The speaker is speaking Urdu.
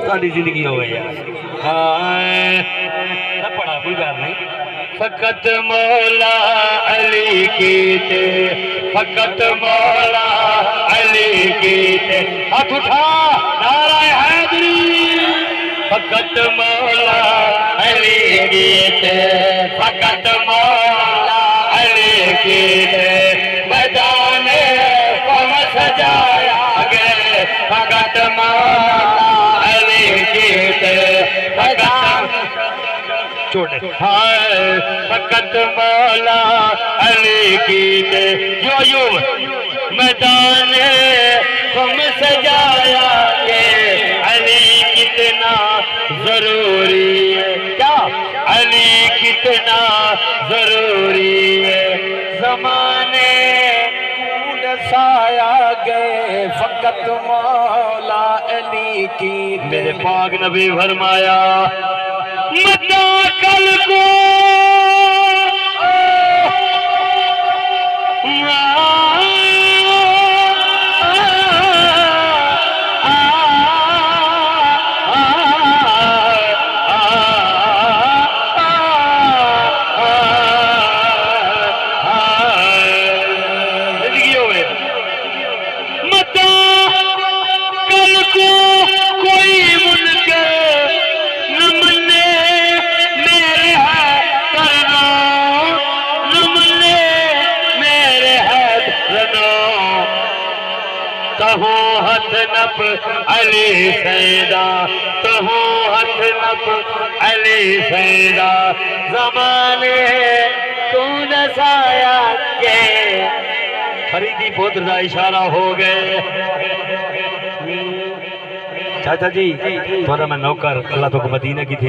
ساری زندگی ہو گئی نہ پڑھا کوئی بات نہیں فقط مولا علی کی تے فقط مولا علی کی تے ہاتھ اٹھا نعرہ حیدری فقط مولا علی کی تے فقط مولا علی کی تے میدان قوم سجایا گئے فقط مولا علی کی تے چھوڑے فقط مولا علی کی تے جو میدان قوم سجایا گئے علی کتنا ضروری ہے کیا علی کتنا ضروری ہے زمانے سایا گئے فقط مولا علی کی میرے پاک نبی فرمایا مدہ کل کو ہاتھ نپ علی سیدہ کہو ہاتھ نپ علی سیدہ زمانے تو نسایا کے فریدی پتر دا اشارہ ہو گئے چاچا جی تھوڑا میں نوکر اللہ تو کو مدینہ کی تھی